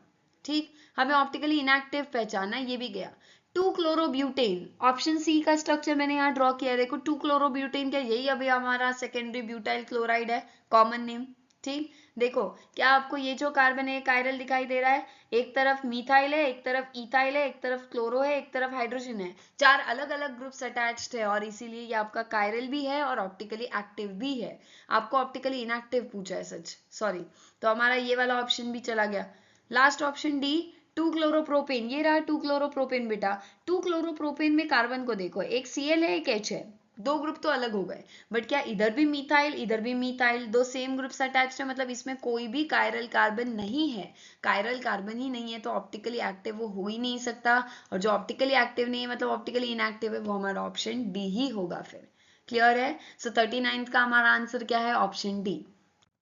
ठीक, हमें ऑप्टिकली इनएक्टिव पहचानना, ये भी गया। 2-क्लोरोब्यूटेन, ऑप्शन सी का स्ट्रक्चर मैंने यहाँ ड्रॉ किया है, देखो 2-क्लोरोब्यूटेन, क्या यही अभी हमारा सेकेंडरी ब्यूटाइल क्लोराइड है, कॉमन नेम। ठीक, देखो क्या आपको ये जो कार्बन है कायरल दिखाई दे रहा है, एक तरफ मिथाइल है, एक तरफ इथाइल है, एक तरफ क्लोरो है, एक तरफ हाइड्रोजन है, 4 अलग अलग ग्रुप्स अटैच्ड है, और इसीलिए ये आपका कायरल भी है और ऑप्टिकली एक्टिव भी है। आपको ऑप्टिकली इनएक्टिव पूछा है, सच सॉरी, तो हमारा ये वाला ऑप्शन भी चला गया। लास्ट ऑप्शन डी, 2-क्लोरोप्रोपेन, ये रहा 2-क्लोरोप्रोपेन बेटा। 2-क्लोरोप्रोपेन में कार्बन को देखो, एक Cl है, एक H है, दो ग्रुप तो अलग हो गए, बट क्या इधर भी मिथाइल इधर भी मिथाइल, दो सेम ग्रुप्स अटैच्ड है, मतलब इसमें कोई भी कायरल कार्बन नहीं है। कायरल कार्बन ही नहीं है तो ऑप्टिकली एक्टिव वो हो ही नहीं सकता, और जो ऑप्टिकली एक्टिव नहीं है मतलब ऑप्टिकली इनएक्टिव है, वो हमारा ऑप्शन डी ही होगा फिर। क्लियर है, सो 39 का हमारा आंसर क्या है, ऑप्शन डी।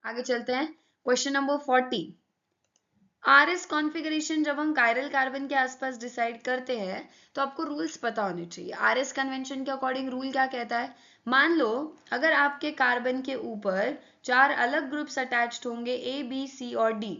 आगे चलते हैं, क्वेश्चन नंबर 40। RS कॉन्फ़िगरेशन जब हम कायरल कार्बन के आसपास डिसाइड करते हैं तो आपको रूल्स पता होने चाहिए। RS कन्वेंशन के अकॉर्डिंग रूल क्या कहता है, मान लो अगर आपके कार्बन के ऊपर 4 अलग ग्रुप्स अटैच्ड होंगे A, B, C और D,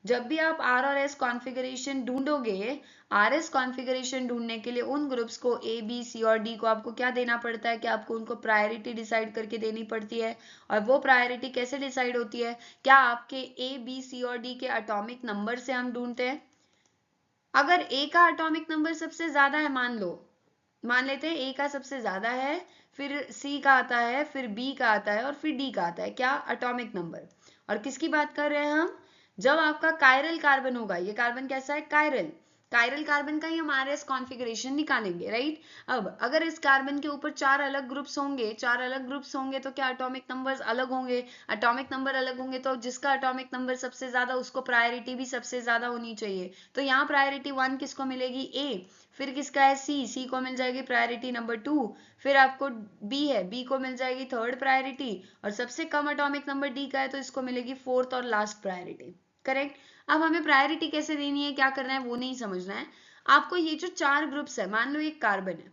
जब भी आप R और S कॉन्फ़िगरेशन ढूंढोगे, RS कॉन्फ़िगरेशन ढूंढने के लिए उन ग्रुप्स को A, B, C और D को आपको क्या देना पड़ता है, कि आपको उनको प्रायोरिटी डिसाइड करके देनी पड़ती है। और वो प्रायोरिटी कैसे डिसाइड होती है, क्या आपके A, B, C और D के एटॉमिक नंबर से हम ढूंढते हैं। अगर A का एटॉमिक नंबर सबसे ज्यादा है, मान लेते हैं A का सबसे ज्यादा है, फिर C का आता है, फिर B का आता है और फिर D का आता है, क्या एटॉमिक नंबर। और किसकी बात कर रहे हैं हम, जब आपका कायरल कार्बन होगा, ये कार्बन कैसा है, कायरल। कायरल कार्बन का ही हम RS कॉन्फ़िगरेशन निकालेंगे, राइट। अब अगर इस कार्बन के ऊपर 4 अलग ग्रुप्स होंगे तो क्या एटॉमिक नंबर्स अलग होंगे? एटॉमिक नंबर अलग होंगे तो जिसका एटॉमिक नंबर सबसे ज्यादा उसको प्रायोरिटी भी सबसे ज्यादा होनी चाहिए। तो यहाँ प्रायोरिटी 1 किसको मिलेगी? ए। फिर किसका है? सी को मिल जाएगी प्रायोरिटी नंबर 2। फिर आपको बी है, बी को मिल जाएगी थर्ड प्रायोरिटी, और सबसे कम एटॉमिक नंबर डी का है तो इसको मिलेगी फोर्थ और लास्ट प्रायोरिटी। करेक्ट। अब हमें प्रायोरिटी कैसे देनी है, क्या करना है वो नहीं समझना है आपको। ये जो 4 ग्रुप्स है, मान लो एक कार्बन है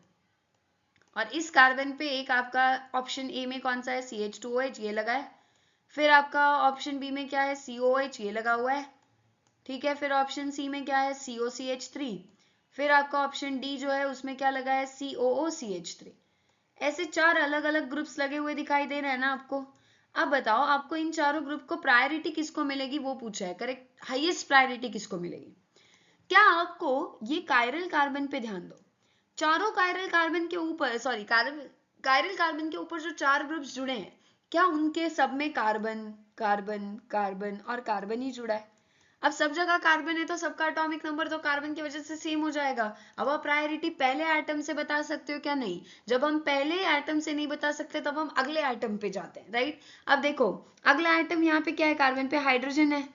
और इस कार्बन पे एक आपका ऑप्शन ए में कौन सा है? CH2OH, ये लगा है। फिर आपका ऑप्शन बी में क्या है? COOH, ये लगा हुआ है, ठीक है। फिर ऑप्शन सी में क्या है? COCH3। फिर आपका ऑप्शन डी जो है उसमें क्या लगा है? COOCH3। ऐसे 4 अलग अलग ग्रुप्स लगे हुए दिखाई दे रहे हैं ना आपको। अब बताओ आपको इन चारों ग्रुप को प्रायोरिटी किसको मिलेगी वो पूछा है, करेक्ट। हाईएस्ट प्रायोरिटी किसको मिलेगी? क्या आपको ये कायरल कार्बन पे ध्यान दो, चारों कायरल कार्बन के ऊपर, सॉरी कायरल कार्बन के ऊपर जो 4 ग्रुप्स जुड़े हैं, क्या उनके सब में कार्बन कार्बन कार्बन और कार्बन ही जुड़ा है? अब सब जगह कार्बन है तो सबका एटॉमिक नंबर तो कार्बन की वजह से सेम हो जाएगा। अब आप प्रायोरिटी पहले एटम से बता सकते हो क्या? नहीं। जब हम पहले एटम से नहीं बता सकते तब हम अगले एटम पे जाते हैं, राइट। अब देखो अगला एटम यहाँ पे क्या है? कार्बन पे हाइड्रोजन है,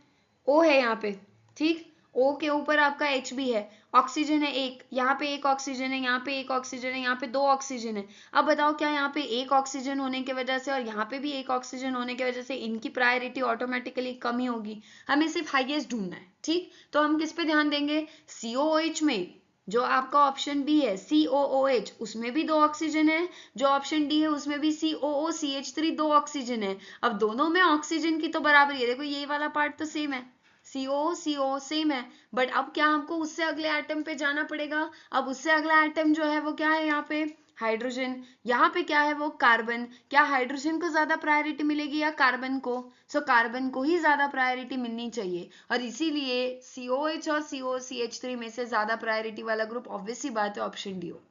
O है यहाँ पे, ठीक। O के ऊपर आपका H भी है, ऑक्सीजन है एक, यहाँ पे एक ऑक्सीजन है, यहाँ पे एक ऑक्सीजन है, यहाँ पे 2 ऑक्सीजन है। अब बताओ क्या यहाँ पे एक ऑक्सीजन होने की वजह से और यहाँ पे भी एक ऑक्सीजन होने की वजह से इनकी प्रायोरिटी ऑटोमेटिकली कम ही होगी? हमें सिर्फ हाईएस्ट ढूंढना है, ठीक। तो हम किस पे ध्यान देंगे? COOH में, जो आपका ऑप्शन बी है COOH, उसमें भी 2 ऑक्सीजन है। जो ऑप्शन डी है उसमें भी COOCH3 2 ऑक्सीजन है। अब दोनों में ऑक्सीजन की तो बराबरी है, देखो ये वाला पार्ट तो सेम है, CO सेम है। बट अब क्या हमको उससे अगले एटम पे जाना पड़ेगा। अब उससे अगला एटम जो है वो क्या है? यहाँ पे हाइड्रोजन, यहाँ पे क्या है? वो कार्बन। क्या हाइड्रोजन को ज्यादा प्रायोरिटी मिलेगी या कार्बन को? कार्बन को ही ज्यादा प्रायोरिटी मिलनी चाहिए, और इसीलिए COH और COCH3 में से ज्यादा प्रायोरिटी वाला ग्रुप ऑब्वियस सी बात है ऑप्शन डी हो।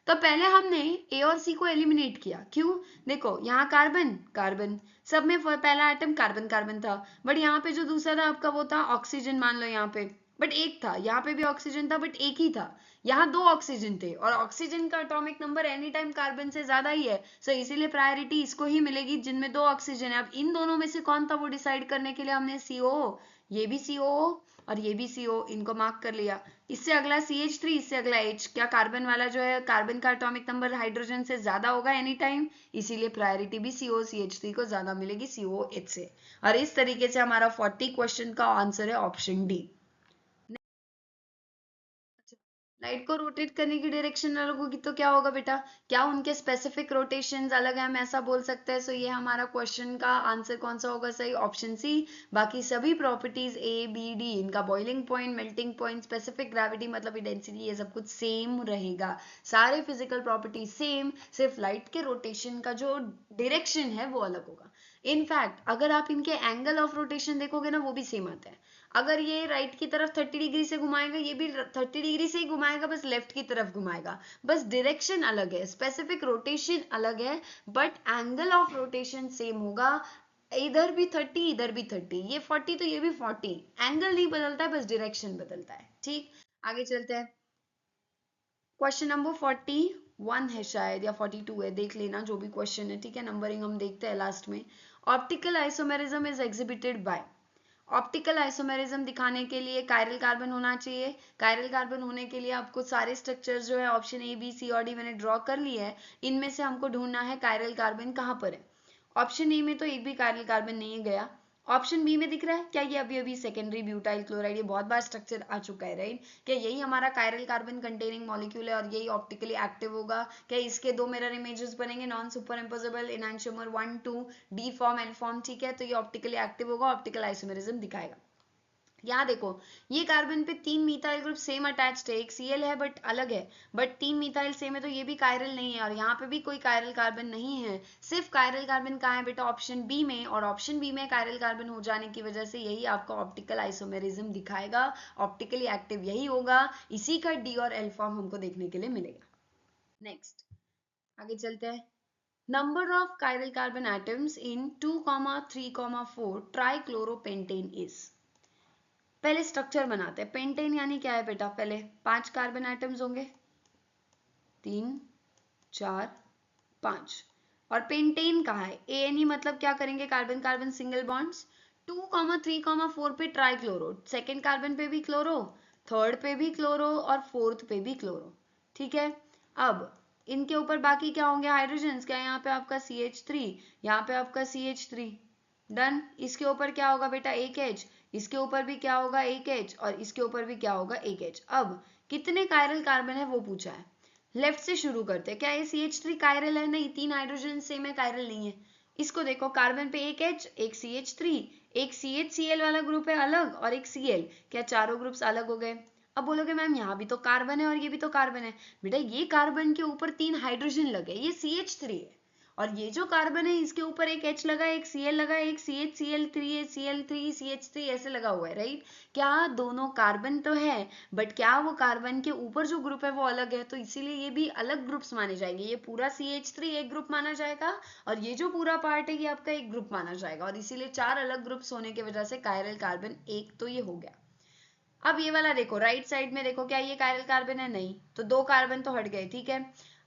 तो पहले हमने ए और सी को एलिमिनेट किया, क्यों? देखो यहाँ कार्बन कार्बन, सब में पहला एटम कार्बन कार्बन था, बट यहाँ पे जो दूसरा था आपका वो था ऑक्सीजन, मान लो यहाँ पे, बट एक था, यहाँ पे भी ऑक्सीजन था बट एक ही था। यहाँ 2 ऑक्सीजन थे और ऑक्सीजन का atomic number any time carbon से ज्यादा ही है, सो इसीलिए प्रायोरिटी इसको ही मिलेगी जिनमें 2 ऑक्सीजन है। अब इन दोनों में से कौन था वो डिसाइड करने के लिए हमने CO, ये भी CO और ये भी CO, इनको मार्क कर लिया। इससे अगला CH3, इससे अगला H, क्या कार्बन वाला जो है कार्बन का एटॉमिक नंबर हाइड्रोजन से ज्यादा होगा एनी टाइम, इसीलिए प्रायोरिटी भी COCH3 को ज्यादा मिलेगी COH से। और इस तरीके से हमारा 40 क्वेश्चन का आंसर है ऑप्शन डी। लाइट को रोटेट करने की डायरेक्शन अलग होगी तो क्या होगा बेटा? क्या उनके स्पेसिफिक रोटेशंस अलग है, हम ऐसा बोल सकते हैं। सो ये हमारा क्वेश्चन का आंसर कौन सा होगा? सही, ऑप्शन सी। बाकी सभी प्रॉपर्टीज A B D, इनका boiling point, melting point, specific gravity मतलब डेंसिटी, ये सब कुछ सेम रहेगा। सारे फिजिकल प्रॉपर्टीज सेम, सिर्फ लाइट के रोटेशन का जो डायरेक्शन है वो अलग होगा। इनफैक्ट अगर आप इनके एंगल ऑफ रोटेशन देखोगे ना वो भी सेम आता है। अगर ये राइट की तरफ 30 डिग्री से घुमाएगा, ये भी 30 डिग्री से ही घुमाएगा, बस लेफ्ट की तरफ घुमाएगा, बस डायरेक्शन अलग है, स्पेसिफिक रोटेशन अलग है, but angle of rotation same होगा। इधर भी 30, इधर भी 30, ये 40 तो ये भी 40, एंगल नहीं बदलता है, बस डायरेक्शन बदलता है, ठीक। आगे चलते हैं। क्वेश्चन नंबर 41 है शायद, या 42 है, देख लेना जो भी क्वेश्चन है, ठीक है। नंबरिंग हम देखते हैं लास्ट में। Optical isomerism is exhibited by, optical isomerism दिखाने के लिए कायरल कार्बन होना चाहिए। कायरल कार्बन होने के लिए आपको सारे स्ट्रक्चर्स जो है ऑप्शन A B C और D मैंने ड्रॉ कर लिए है, इनमें से हमको ढूंढना है कायरल कार्बन कहाँ पर है। ऑप्शन ए में तो एक भी कायरल कार्बन नहीं गया। ऑप्शन बी में दिख रहा है क्या? ये अभी अभी सेकेंडरी ब्यूटाइल क्लोराइड, ये बहुत बार स्ट्रक्चर आ चुका है, राइट। क्या यही हमारा कायरल कार्बन कंटेनिंग मॉलिक्यूल है और यही ऑप्टिकली एक्टिव होगा? क्या इसके 2 मिरर इमेजेस बनेंगे, non super imposable, enantiomer 1 2, D form n form, ठीक है। तो ये ऑप्टिकली एक्टिव होगा, ऑप्टिकल आइसोमेरिज्म दिखाएगा। यहाँ देखो ये कार्बन पे 3 मिथाइल ग्रुप सेम अटैच्ड है, एक Cl है बट अलग है, बट 3 मिथाइल सेम है, तो ये भी कायरल नहीं है, और यहाँ पे भी कोई कायरल कार्बन नहीं है। सिर्फ कायरल कार्बन कहाँ है बेटा? ऑप्शन बी में, और ऑप्शन बी में कायरल कार्बन हो जाने की वजह से यही आपको ऑप्टिकल आइसोमेरिज्म दिखाएगा, ऑप्टिकली एक्टिव यही होगा, इसी का डी और एल फॉर्म हमको देखने के लिए मिलेगा। नेक्स्ट आगे चलते हैं। Number of chiral carbon atoms in 2, 3, 4 trichloropentane is, पहले स्ट्रक्चर बनाते हैं। पेंटेन यानी क्या है बेटा, पहले 5 कार्बन एटम्स होंगे, 3 4 5। और पेंटेन कहाँ है, ANE मतलब क्या करेंगे, कार्बन कार्बन सिंगल बॉन्ड्स, 2,3,4 पे ट्राइक्लोरो, सेकेंड कार्बन पे भी क्लोरो, थर्ड पे भी क्लोरो और फोर्थ पे भी क्लोरो। ठीक है, अब इनके ऊपर बाकी क्या होंगे, हाइड्रोजन। क्या यहाँ पे आपका CH3, यहाँ पे आपका CH3, डन। इसके ऊपर क्या होगा बेटा, एक H, इसके ऊपर भी क्या होगा, एक H, और इसके ऊपर भी क्या होगा, एक H। अब कितने कायरल कार्बन है वो पूछा है। लेफ्ट से शुरू करते हैं। क्या ये CH3 कायरल है, नहीं, 3 हाइड्रोजन सेम है, कायरल नहीं है। इसको देखो, कार्बन पे एक H, एक CH3, एक CHCl वाला ग्रुप है अलग, और एक Cl, क्या चारों ग्रुप्स अलग हो गए। अब बोलोगे मैम यहाँ भी तो कार्बन है और ये भी तो कार्बन है। बेटा ये कार्बन के ऊपर 3 हाइड्रोजन लगे, ये CH3 है, और ये जो कार्बन है इसके ऊपर एक H लगा, एक Cl लगा, एक CHCl3, Cl3, CH3 ऐसे लगा हुआ है, राइट। क्या दोनों कार्बन तो है, बट क्या वो कार्बन के ऊपर जो ग्रुप है वो अलग है, तो इसीलिए ये भी अलग ग्रुप्स माने जाएंगे। ये पूरा CH3 एक ग्रुप माना जाएगा, और ये जो पूरा पार्ट है ये आपका एक ग्रुप माना जाएगा, और इसीलिए 4 अलग ग्रुप्स होने की वजह से कायरल कार्बन एक तो ये हो गया। अब ये वाला देखो, राइट साइड में देखो, क्या ये कायरल कार्बन है, नहीं, तो 2 कार्बन तो हट गए, ठीक है।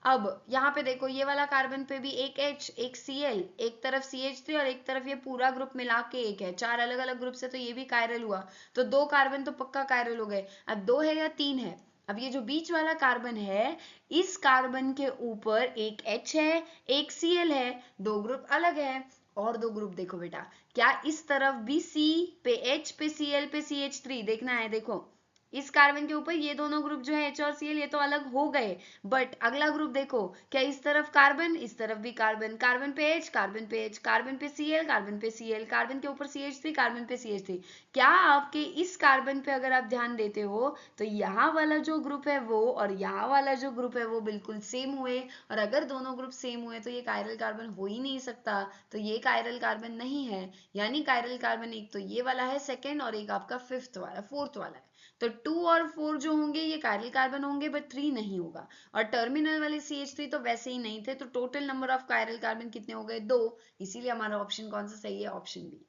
अब यहाँ पे देखो, ये वाला कार्बन पे भी एक H, एक Cl, एक तरफ CH3 और एक तरफ ये पूरा ग्रुप मिला के एक है, 4 अलग अलग ग्रुप से, तो ये भी कायरल हुआ, तो 2 कार्बन तो पक्का कायरल हो गए। अब 2 है या 3 है, अब ये जो बीच वाला कार्बन है, इस कार्बन के ऊपर एक H है, एक Cl है, 2 ग्रुप अलग है। और 2 ग्रुप देखो बेटा, क्या इस तरफ भी C पे H पे Cl पे CH3 देखना है। देखो इस कार्बन के ऊपर ये दोनों ग्रुप जो है H और Cl, ये तो अलग हो गए, बट अगला ग्रुप देखो, क्या इस तरफ कार्बन, इस तरफ भी कार्बन, कार्बन पे H, कार्बन पे H, कार्बन पे Cl, कार्बन पे Cl, कार्बन के ऊपर CH3, कार्बन पे CH3। क्या आपके इस कार्बन पे अगर आप ध्यान देते हो तो यहाँ वाला जो ग्रुप है वो और यहाँ वाला जो ग्रुप है वो बिल्कुल सेम हुए, और अगर दोनों ग्रुप सेम हुए तो ये कायरल कार्बन हो ही नहीं सकता, तो ये कायरल कार्बन नहीं है। यानी कायरल कार्बन एक तो ये वाला है सेकेंड, और एक आपका फिफ्थ वाला, फोर्थ वाला है। तो 2 और 4 जो होंगे ये कायरल कार्बन होंगे, बट 3 नहीं होगा। और टर्मिनल वाले CH3 तो वैसे ही नहीं थे, तो total number of chiral carbon कितने हो गए, 2। इसीलिए हमारा ऑप्शन कौन सा सही है, ऑप्शन बी।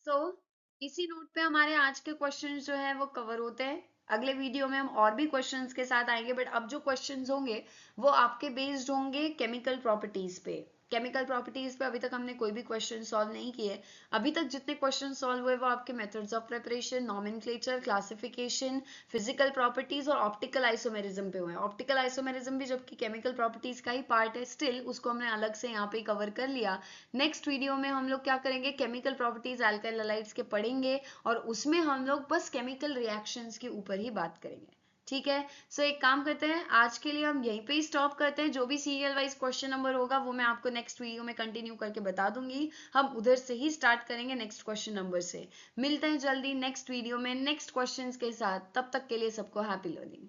सो इसी नोट पे हमारे आज के क्वेश्चंस जो है वो कवर होते हैं। अगले वीडियो में हम और भी क्वेश्चंस के साथ आएंगे, बट अब जो क्वेश्चंस होंगे वो आपके बेस्ड होंगे केमिकल प्रॉपर्टीज पे। केमिकल प्रॉपर्टीज पे अभी तक हमने कोई भी क्वेश्चन सॉल्व नहीं किए। अभी तक जितने क्वेश्चन सॉल्व हुए वो आपके methods of preparation, nomenclature, classification, physical properties और ऑप्टिकल आइसोमेरिज्म पे हुए हैं। ऑप्टिकल आइसोमेरिज्म भी जबकि केमिकल प्रॉपर्टीज का ही पार्ट है, स्टिल उसको हमने अलग से यहाँ पे कवर कर लिया। नेक्स्ट वीडियो में हम लोग क्या करेंगे, केमिकल प्रॉपर्टीज अल्काइल हैलाइड्स के पढ़ेंगे, और उसमें हम लोग बस केमिकल रिएक्शंस के ऊपर ही बात करेंगे। ठीक है, सो एक काम करते हैं, आज के लिए हम यहीं पे ही स्टॉप करते हैं। जो भी सीरियल वाइज क्वेश्चन नंबर होगा वो मैं आपको नेक्स्ट वीडियो में कंटिन्यू करके बता दूंगी। हम उधर से ही स्टार्ट करेंगे नेक्स्ट क्वेश्चन नंबर से। मिलते हैं जल्दी नेक्स्ट वीडियो में नेक्स्ट क्वेश्चंस के साथ, तब तक के लिए सबको हैप्पी लर्निंग।